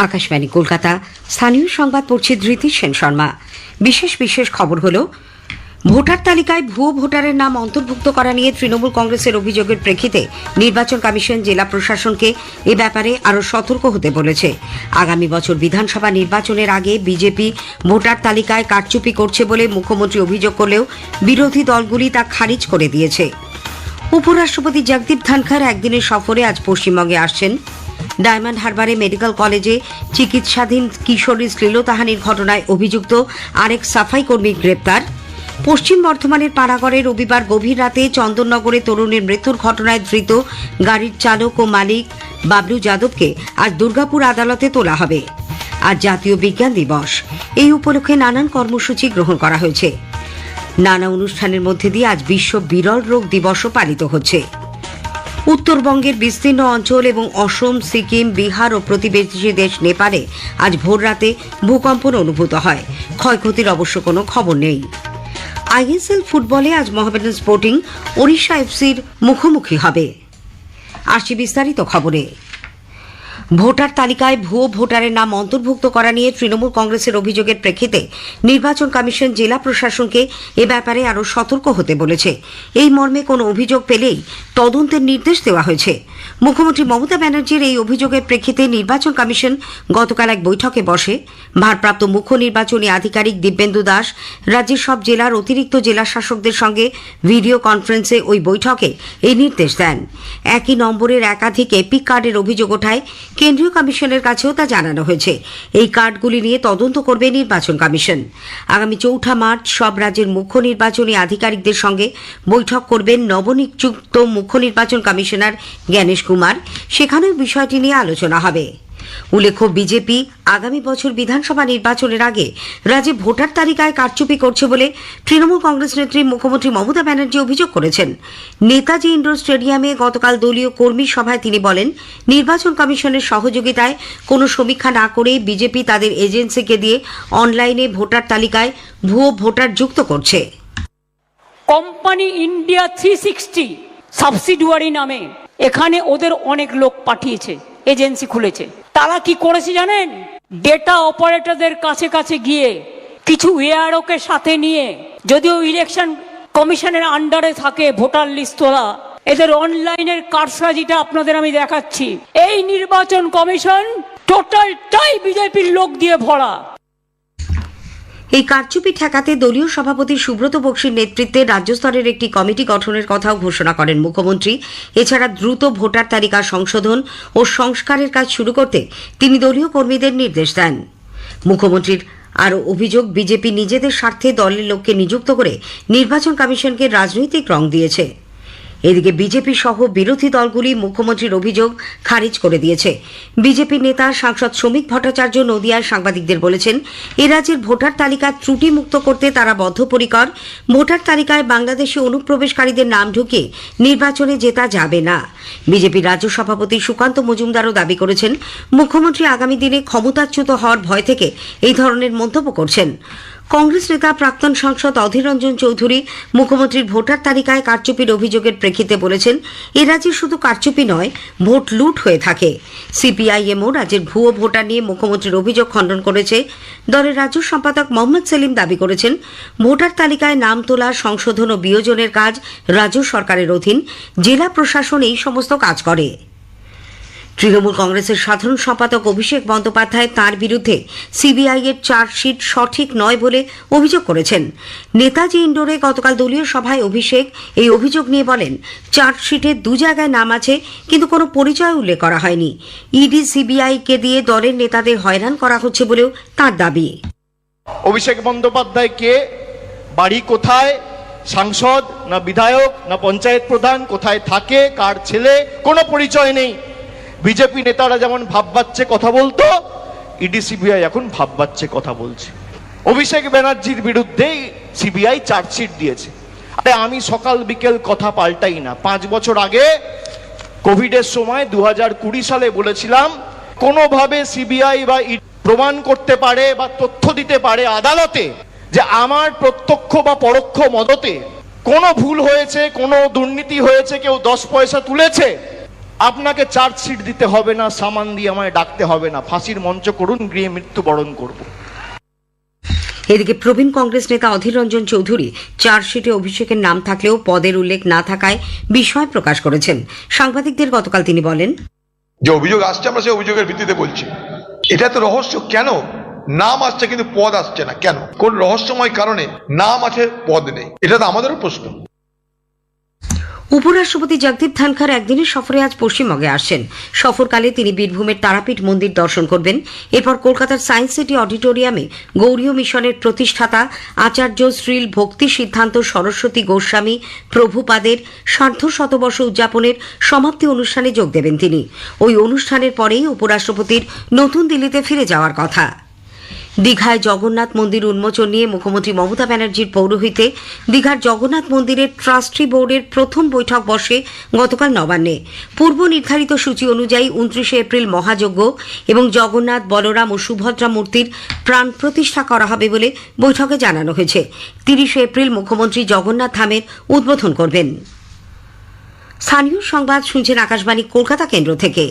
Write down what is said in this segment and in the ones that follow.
আকাশবাণী কলকাতা। স্থানীয় সংবাদ পড়ছে ধৃতি সেন শর্মা। বিশেষ খবর হল, ভোটার তালিকায় ভুয়ো ভোটারের নাম অন্তর্ভুক্ত করা নিয়ে তৃণমূল কংগ্রেসের অভিযোগের প্রেক্ষিতে নির্বাচন কমিশন জেলা প্রশাসনকে এ ব্যাপারে আরও সতর্ক হতে বলেছে। আগামী বছর বিধানসভা নির্বাচনের আগে বিজেপি ভোটার তালিকায় কারচুপি করছে বলে মুখ্যমন্ত্রী অভিযোগ করলেও বিরোধী দলগুলি তা খারিজ করে দিয়েছে। উপরাষ্ট্রপতি জগদীপ ধনখড় একদিনের সফরে আজ পশ্চিমবঙ্গে আসছেন। ডায়মন্ড হারবারে মেডিকেল কলেজে চিকিৎসাধীন কিশোরীর শ্লীলতাহানির ঘটনায় অভিযুক্ত আরেক সাফাই কর্মী গ্রেপ্তার। পশ্চিম বর্ধমানের পাড়াগড়ে রবিবার গভীর রাতে চন্দননগরে তরুণের মৃত্যুর ঘটনায় ধৃত গাড়ির চালক ও মালিক বাবলু যাদবকে আজ দুর্গাপুর আদালতে তোলা হবে। আজ জাতীয় বিজ্ঞান দিবস। এই উপলক্ষে নানান কর্মসূচি গ্রহণ করা হয়েছে। নানা অনুষ্ঠানের মধ্যে দিয়ে আজ বিশ্ব বিরল রোগ দিবসও পালিত হচ্ছে। উত্তরবঙ্গের বিস্তীর্ণ অঞ্চল এবং অসম, সিকিম, বিহার ও প্রতিবেশী দেশ নেপালে আজ ভোররাতে ভূকম্পন অনুভূত হয়। ক্ষয়ক্ষতির অবশ্য কোনো খবর নেই। আইএসএল ফুটবলে আজ মোহামেডান স্পোর্টিং ওড়িশা এফসির মুখোমুখি হবে। আসছি বিস্তারিত খবরে। ভোটার তালিকায় ভুয়ো ভোটারের নাম অন্তর্ভুক্ত করা নিয়ে তৃণমূল কংগ্রেসের অভিযোগের প্রেক্ষিতে নির্বাচন কমিশন জেলা প্রশাসনকে এ ব্যাপারে আরও সতর্ক হতে বলেছে। এই মর্মে কোনো অভিযোগ পেলেই তদন্তের নির্দেশ দেওয়া হয়েছে। মুখ্যমন্ত্রী মমতা ব্যানার্জির এই অভিযোগের প্রেক্ষিতে নির্বাচন কমিশন গতকাল এক বৈঠকে বসে। ভারপ্রাপ্ত মুখ্য নির্বাচনী আধিকারিক দিব্যেন্দু দাস রাজ্যের সব জেলার অতিরিক্ত জেলা শাসকদের সঙ্গে ভিডিও কনফারেন্সে ওই বৈঠকে এই নির্দেশ দেন। একই নম্বরের একাধিক এপিক কার্ডের অভিযোগ ওঠায় কেন্দ্রীয় কমিশনের কাছেও তা জানানো হয়েছে। এই কার্ডগুলি নিয়ে তদন্ত করবে নির্বাচন কমিশন। আগামী 4 মার্চ সব রাজ্যের মুখ্য নির্বাচনী আধিকারিকদের সঙ্গে বৈঠক করবেন নবনিযুক্ত মুখ্য নির্বাচন কমিশনার জ্ঞানেশ কুমার। সেখানেও বিষয়টি নিয়ে আলোচনা হবে। উল্লেখ্য, বিজেপি আগামী বছর বিধানসভা নির্বাচনের আগে রাজ্যে ভোটার তালিকায় কারচুপি করছে বলে তৃণমূল কংগ্রেস নেত্রী মুখ্যমন্ত্রী মমতা ব্যানার্জি অভিযোগ করেছেন। নেতাজি ইন্ডোর স্টেডিয়ামে গতকাল দলীয় কর্মী সভায় তিনি বলেন, নির্বাচন কমিশনের সহযোগিতায় কোনো সমীক্ষা না করে বিজেপি তাদের এজেন্সিকে দিয়ে অনলাইনে ভোটার তালিকায় ভুয়ো ভোটার যুক্ত করছে। কোম্পানি ইন্ডিয়া 360 সাবসিডিয়ারি নামে এখানে ওদের অনেক লোক পাঠিয়েছে, এজেন্সি খুলেছে। তারা কি করেছে জানেন? ডেটা অপারেটরদের কাছে কাছে গিয়ে কিছু এআরওকে সাথে নিয়ে, যদিও ইলেকশন কমিশনের আন্ডারে থাকে ভোটার লিস্ট তোলা, এদের অনলাইনের কারসাজিটা আপনাদের আমি দেখাচ্ছি। এই নির্বাচন কমিশন টোটালটাই বিজেপির লোক দিয়ে ভরা। এই কারচুপি ঠেকাতে দলীয় সভাপতি সুব্রত বক্সির নেতৃত্বে রাজ্য স্তরের একটি কমিটি গঠনের কথাও ঘোষণা করেন মুখ্যমন্ত্রী। এছাড়া দ্রুত ভোটার তালিকা সংশোধন ও সংস্কারের কাজ শুরু করতে তিনি দলীয় কর্মীদের নির্দেশ দেন। মুখ্যমন্ত্রীর আরও অভিযোগ, বিজেপি নিজেদের স্বার্থে দলের লোককে নিযুক্ত করে নির্বাচন কমিশনকে রাজনৈতিক রং দিয়েছে। এদিকে বিজেপি সহ বিরোধী দলগুলি মুখ্যমন্ত্রীর অভিযোগ খারিজ করে দিয়েছে। বিজেপি নেতা সাংসদ শ্রমিক ভট্টাচার্য নদিয়ায় সাংবাদিকদের বলেছেন, এ রাজ্যের ভোটার তালিকা ত্রুটিমুক্ত করতে তারা বদ্ধপরিকর। ভোটার তালিকায় বাংলাদেশি অনুপ্রবেশকারীদের নাম ঢুকিয়ে নির্বাচনে জেতা যাবে না। বিজেপির রাজ্য সভাপতি সুকান্ত মজুমদারও দাবি করেছেন, মুখ্যমন্ত্রী আগামী দিনে ক্ষমতাচ্যুত হওয়ার ভয় থেকে এই ধরনের মন্তব্য করছেন। কংগ্রেস নেতা প্রাক্তন সাংসদ অধীর রঞ্জন চৌধুরী মুখ্যমন্ত্রীর ভোটার তালিকায় কারচুপির অভিযোগের প্রেক্ষিতে বলেছেন, এ রাজ্যে শুধু কারচুপি নয়, ভোট লুট হয়ে থাকে। সিপিআইএমও রাজ্যের ভুয়ো ভোটার নিয়ে মুখ্যমন্ত্রীর অভিযোগ খণ্ডন করেছে। দলের রাজ্য সম্পাদক মোহাম্মদ সেলিম দাবি করেছেন, ভোটার তালিকায় নাম তোলা, সংশোধন ও বিয়োজনের কাজ রাজ্য সরকারের অধীন। জেলা প্রশাসন এই সমস্ত কাজ করে। তৃণমূল কংগ্রেসের সাধারণ সম্পাদক অভিষেক বন্দ্যোপাধ্যায় তাঁর বিরুদ্ধে সিবিআই এর চার্জশিট সঠিক নয় বলে অভিযোগ করেছেন। নেতাজি ইন্ডোরে গতকাল দলীয় সভায় অভিষেক এই অভিযোগ নিয়ে বলেন, চার্জশিটে 2 জায়গায় নাম আছে, কিন্তু কোনো পরিচয় উল্লেখ করা হয়নি। ইডি সিবিআইকে দিয়ে দলের নেতাদের হয়রান করা হচ্ছে বলেও তাঁর দাবি। অভিষেক বন্দ্যোপাধ্যায় কে, বাড়ি কোথায়, সাংসদ না বিধায়ক না পঞ্চায়েত প্রধান, কোথায় থাকে, কার ছেলে, কোনো পরিচয় নেই। বিজেপি নেতারা যেমন ভাববাচ্ছে কথা বলতো, ইডি সিবিআই এখন ভাববাচ্ছে কথা বলছে। অভিষেক ব্যানার্জির বিরুদ্ধে সিবিআই চার্জশিট দিয়েছে। আরে আমি সকাল বিকেল কথা পাল্টাই না। 5 বছর আগে কোভিডের সময় 2020 সালে বলেছিলাম, কোনোভাবে সিবিআই বা প্রমাণ করতে পারে বা তথ্য দিতে পারে আদালতে যে আমার প্রত্যক্ষ বা পরোক্ষ মদতে কোনো ভুল হয়েছে, কোনো দুর্নীতি হয়েছে, কেউ 10 পয়সা তুলেছে, আপনাকে চার্জশিট দিতে হবে না, সামান দিয়ে আমায় ডাকতে হবে না, ফাঁসির মঞ্চ করুন, গৃহে মৃত্যুবরণ করব। এদিকে প্রবীণ কংগ্রেস নেতা অধীর রঞ্জন চৌধুরী চার্জশিটে অভিষেকের নাম থাকলেও পদের উল্লেখ না থাকায় বিস্ময় প্রকাশ করেছেন। সাংবাদিকদের গতকাল তিনি বলেন, যে অভিযোগ আসছে আমরা সেই অভিযোগের ভিত্তিতে বলছি। এটা তো রহস্য, কেন নাম আসছে কিন্তু পদ আসছে না, কেন? কোন রহস্যময় কারণে নাম আছে পদ নেই? এটা তো আমাদেরও প্রশ্ন। উপরাষ্ট্রপতি জগদীপ ধনখড় একদিনের সফরে আজ পশ্চিমবঙ্গে আসছেন। সফরকালে তিনি বীরভূমের তারাপীঠ মন্দির দর্শন করবেন। এরপর কলকাতার সায়েন্স সিটি অডিটোরিয়ামে গৌড়ীয় মিশনের প্রতিষ্ঠাতা আচার্য শ্রীল ভক্তি সিদ্ধান্ত সরস্বতী গোস্বামী প্রভুপাদের সার্ধশতবর্ষ উদযাপনের সমাপ্তি অনুষ্ঠানে যোগ দেবেন তিনি। ওই অনুষ্ঠানের পরেই উপরাষ্ট্রপতির নতুন দিল্লিতে ফিরে যাওয়ার কথা। দীঘায় জগন্নাথ মন্দির উন্মোচন নিয়ে মুখ্যমন্ত্রী মমতা ব্যানার্জির পৌরোহিত্যে দীঘার জগন্নাথ মন্দিরের ট্রাস্টি বোর্ডের প্রথম বৈঠক বসে গতকাল নবান্নে। পূর্ব নির্ধারিত সূচি অনুযায়ী 29 এপ্রিল মহাযজ্ঞ এবং জগন্নাথ, বলরাম ও সুভদ্রা মূর্তির প্রাণ প্রতিষ্ঠা করা হবে বলে বৈঠকে জানানো হয়েছে। 30 এপ্রিল মুখ্যমন্ত্রী জগন্নাথ ধামের উদ্বোধন করবেন। স্থানীয় সংবাদ শুনছেন আকাশবাণী কলকাতা কেন্দ্র থেকে।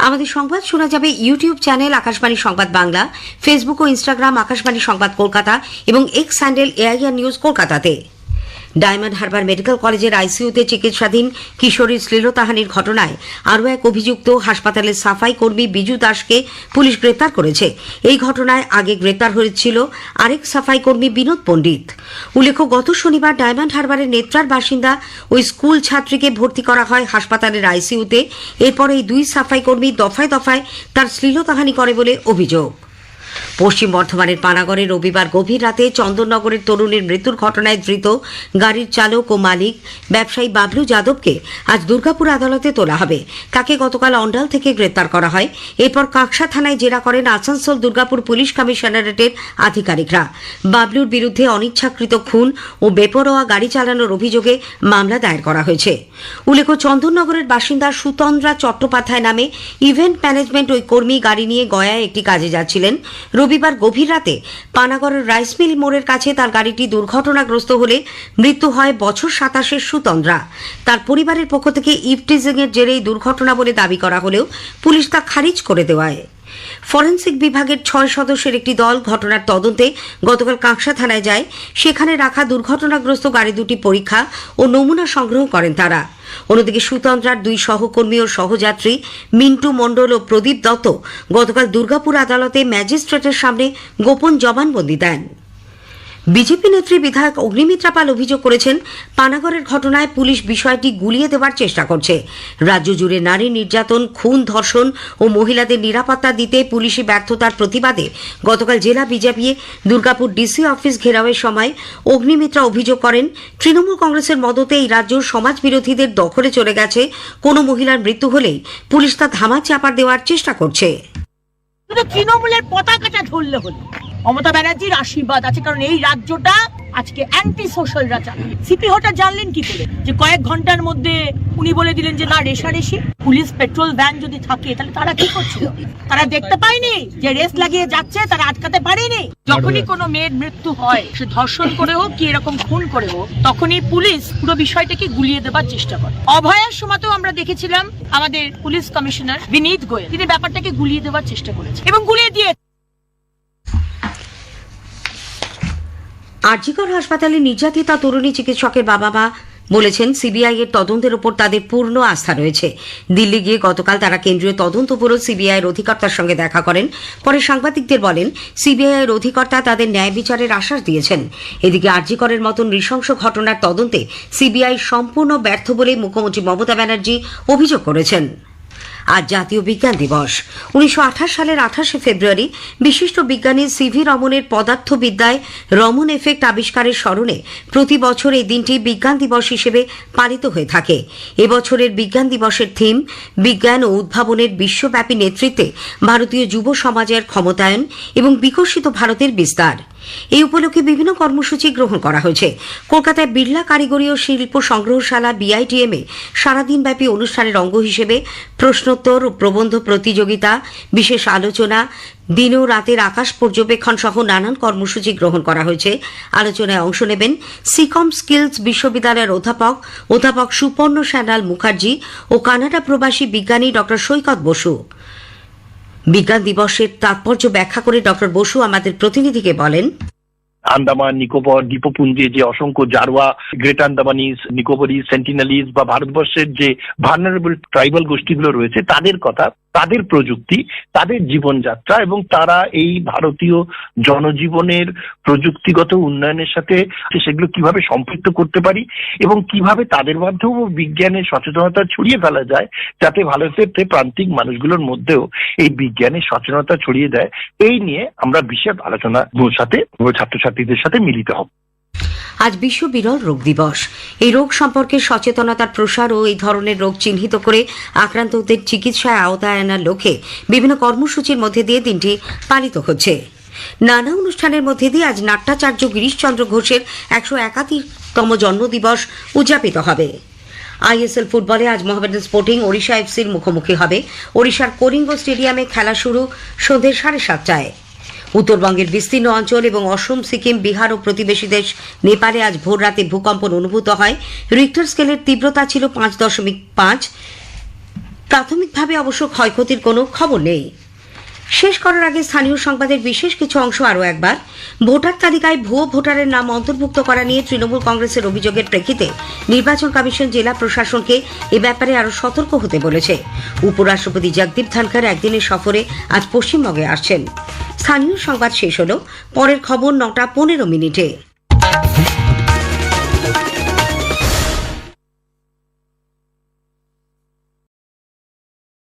আমাদের সংবাদ শোনা যাবে ইউটিউব চ্যানেল আকাশবাণী সংবাদ বাংলা, ফেসবুক ও ইনস্টাগ্রাম আকাশবাণী সংবাদ কলকাতা এবং এক্স হ্যান্ডেল এআইআর নিউজ কলকাতাতে। ডায়মন্ড হারবার মেডিকেল কলেজের আইসিইউতে চিকিৎসাধীন কিশোরীর শ্লীলতাহানির ঘটনায় আরও এক অভিযুক্ত হাসপাতালের সাফাই কর্মী বিজু দাসকে পুলিশ গ্রেপ্তার করেছে। এই ঘটনায় আগে গ্রেপ্তার হয়েছিল আরেক সাফাই কর্মী বিনোদ পণ্ডিত। উল্লেখ্য, গত শনিবার ডায়মন্ড হারবারের নেত্রার বাসিন্দা ওই স্কুল ছাত্রীকে ভর্তি করা হয় হাসপাতালের আইসিইউতে। এরপর এই দুই সাফাই কর্মী দফায় দফায় তার শ্লীলতাহানি করে বলে অভিযোগ। পশ্চিম বর্ধমানের পানাগড়ে রবিবার গভীর রাতে চন্দননগরের তরুণীর মৃত্যুর ঘটনায় ধৃত গাড়ির চালক ও মালিক ব্যবসায়ী বাবলু যাদবকে আজ দুর্গাপুর আদালতে তোলা হবে। তাকে গতকাল অন্ডাল থেকে গ্রেপ্তার করা হয়। এরপর কাঁকসা থানায় জেরা করেন আসানসোল দুর্গাপুর পুলিশ কমিশনারেটের আধিকারিকরা। বাবলুর বিরুদ্ধে অনিচ্ছাকৃত খুন ও বেপরোয়া গাড়ি চালানোর অভিযোগে মামলা দায়ের করা হয়েছে। উল্লেখ্য, চন্দননগরের বাসিন্দা সুতন্দ্রা চট্টোপাধ্যায় নামে ইভেন্ট ম্যানেজমেন্ট ওই কর্মী গাড়ি নিয়ে গয়ায় একটি কাজে যাচ্ছিলেন। রবিবার গভীর রাতে পানাগড়ের রাইস মিল মোড়ের কাছে তার গাড়িটি দুর্ঘটনাগ্রস্ত হলে মৃত্যু হয় বছর 27-এর সুতন্দ্রা। তার পরিবারের পক্ষ থেকে ইভটিজিং এর জেরেই দুর্ঘটনা বলে দাবি করা হলেও পুলিশ তা খারিজ করে দেওয়ায় ফরেন্সিক বিভাগের 6 সদস্যের একটি দল ঘটনার তদন্তে গতকাল কাঁকসা থানায় যায়। সেখানে রাখা দুর্ঘটনাগ্রস্ত গাড়ি দুটি পরীক্ষা ও নমুনা সংগ্রহ করেন তারা। অন্যদিকে সুতন্ত্রার 2 সহকর্মী ও সহযাত্রী মিন্টু মণ্ডল ও প্রদীপ দত্ত গতকাল দুর্গাপুর আদালতে ম্যাজিস্ট্রেটের সামনে গোপন জবানবন্দি দেন। বিজেপি নেত্রী বিধায়ক অগ্নিমিত্রা পাল অভিযোগ করেছেন, পানাগড়ের ঘটনায় পুলিশ বিষয়টি গুলিয়ে দেওয়ার চেষ্টা করছে। রাজ্য জুড়ে নারী নির্যাতন, খুন, ধর্ষণ ও মহিলাদের নিরাপত্তা দিতে পুলিশি ব্যর্থতার প্রতিবাদে গতকাল জেলা বিজেপি দুর্গাপুর ডিসি অফিস ঘেরাওয়ের সময় অগ্নিমিত্রা অভিযোগ করেন, তৃণমূল কংগ্রেসের মদতে এই রাজ্য সমাজ বিরোধীদের দখলে চলে গেছে। কোনো মহিলার মৃত্যু হলেই পুলিশ তা ধামা চাপা দেওয়ার চেষ্টা করছে। তৃণমূলের পতাকাটা ধরলে হলো। মমতা ব্যানার্জির আশীর্বাদ আছে, কারণ এই রাজ্যটা আজকে অ্যান্টি সোশ্যালরা চালায়। সিপি হঠাৎ জানলেন কি করে যে কয়েক ঘন্টার মধ্যে উনি বলে দিলেন যে না রেশারেশি? পুলিশ পেট্রোল ভ্যান যদি থাকে তাহলে তারা কি করছিল? তারা দেখতে পায়নি যে রেস লাগিয়ে যাচ্ছে, তারা আটকাতে পারেনি? যখনই কোনো মেয়ের মৃত্যু হয়, সে ধর্ষণ করে হোক কি এরকম খুন করে হোক, তখনই পুলিশ পুরো বিষয়টাকে গুলিয়ে দেবার চেষ্টা করে। অভয়ার সময়তেও আমরা দেখেছিলাম আমাদের পুলিশ কমিশনার বিনীত গোয়েল, তিনি ব্যাপারটাকে গুলিয়ে দেওয়ার চেষ্টা করেছে এবং গুলিয়ে দিয়ে। আরজিকর হাসপাতালে নির্যাতিতা তরুণী চিকিৎসকের বাবা মা বলেছেন, সিবিআই এর তদন্তের উপর তাদের পূর্ণ আস্থা রয়েছে। দিল্লি গিয়ে গতকাল তারা কেন্দ্রীয় তদন্ত ব্যুরো সিবিআই এর অধিকর্তার সঙ্গে দেখা করেন। পরে সাংবাদিকদের বলেন, সিবিআই এর অধিকর্তা তাদের ন্যায় বিচারের আশ্বাস দিয়েছেন। এদিকে আরজিকরের মতন নৃশংস ঘটনার তদন্তে সিবিআই সম্পূর্ণ ব্যর্থ বলে মুখ্যমন্ত্রী মমতা ব্যানার্জি অভিযোগ করেছেন। আজ জাতীয় বিজ্ঞান দিবস। 1928 সালের 28 ফেব্রুয়ারি বিশিষ্ট বিজ্ঞানী সিভি রমনের পদার্থবিদ্যায় রমন এফেক্ট আবিষ্কারের স্মরণে প্রতি বছর এই দিনটি বিজ্ঞান দিবস হিসেবে পালিত হয়ে থাকে। এবছরের বিজ্ঞান দিবসের থিম বিজ্ঞান ও উদ্ভাবনের বিশ্বব্যাপী নেতৃত্বে ভারতীয় যুব সমাজের ক্ষমতায়ন এবং বিকশিত ভারতের বিস্তার। এই উপলক্ষে বিভিন্ন কর্মসূচি গ্রহণ করা হয়েছে। কলকাতায় বিড়লা কারিগরি ও শিল্প সংগ্রহশালা BITM এ সারাদিনব্যাপী অনুষ্ঠানের অঙ্গ হিসেবে প্রশ্নোত্তর ও প্রবন্ধ প্রতিযোগিতা, বিশেষ আলোচনা, দিন ও রাতের আকাশ পর্যবেক্ষণ সহ নানান কর্মসূচি গ্রহণ করা হয়েছে। আলোচনায় অংশ নেবেন সিকম স্কিলস বিশ্ববিদ্যালয়ের অধ্যাপক সুপর্ণ স্যানাল মুখার্জি ও কানাডা প্রবাসী বিজ্ঞানী ড সৈকত বসু। বিজ্ঞান দিবসের তাৎপর্য ব্যাখ্যা করে ড বসু আমাদের প্রতিনিধিকে বলেন, আন্দামান নিকোবর দ্বীপপুঞ্জে যে অসংখ্য জারোয়া, গ্রেট আন্দামানিজ, নিকোবরিজ, সেন্টিনালিজ বা ভারতবর্ষের যে ভার্নারেবল ট্রাইবাল গোষ্ঠীগুলো রয়েছে তাদের কথা, তাদের প্রযুক্তি, তাদের জীবনযাত্রা এবং তারা এই ভারতীয় জনজীবনের প্রযুক্তিগত উন্নয়নের সাথে সেগুলো কিভাবে সম্পৃক্ত করতে পারি এবং কিভাবে তাদের মাধ্যমেও বিজ্ঞানের সচেতনতা ছড়িয়ে ফেলা যায়, যাতে ভারতের প্রান্তিক মানুষগুলোর মধ্যেও এই বিজ্ঞানের সচেতনতা ছড়িয়ে দেয়, এই নিয়ে আমরা বিশেষ আলোচনা সাথে ছাত্রছাত্রীদের সাথে মিলিত হব। আজ বিশ্ব বিরল রোগ দিবস। এই রোগ সম্পর্কে সচেতনতার প্রসার ও এই ধরনের রোগ চিহ্নিত করে আক্রান্তদের চিকিৎসায় আওতায় আনার লক্ষ্যে বিভিন্ন কর্মসূচির মধ্যে দিয়ে দিনটি পালিত হচ্ছে। নানা অনুষ্ঠানের মধ্যে দিয়ে আজ নাট্যাচার্য গিরিশচন্দ্র ঘোষের 131তম জন্মদিবস উদযাপিত হবে। ISL ফুটবলে আজ মোহামেডান স্পোর্টিং ওড়িশা FC'র মুখোমুখি হবে। ওড়িশার কলিঙ্গ স্টেডিয়ামে খেলা শুরু সন্ধ্যে 7:30টায়। উত্তরবঙ্গের বিস্তীর্ণ অঞ্চল এবং অসম, সিকিম, বিহার ও প্রতিবেশী দেশ নেপালে আজ ভোর রাতে ভূকম্পন অনুভূত হয়। রিক্টার স্কেলের তীব্রতা ছিল 5.5। প্রাথমিকভাবে অবশ্য ক্ষয়ক্ষতির কোনো খবর নেই। শেষ করার আগে স্থানীয় সংবাদের বিশেষ কিছু অংশ আরও একবার। ভোটার তালিকায় ভুয়ো ভোটারের নাম অন্তর্ভুক্ত করা নিয়ে তৃণমূল কংগ্রেসের অভিযোগের প্রেক্ষিতে নির্বাচন কমিশন জেলা প্রশাসনকে এ ব্যাপারে আরও সতর্ক হতে বলেছে। উপরাষ্ট্রপতি জগদীপ ধনখড় একদিনের সফরে আজ পশ্চিমবঙ্গে আসছেন। স্থানীয় সংবাদ শেষ হল। পরের খবর 9টা 15 মিনিটে।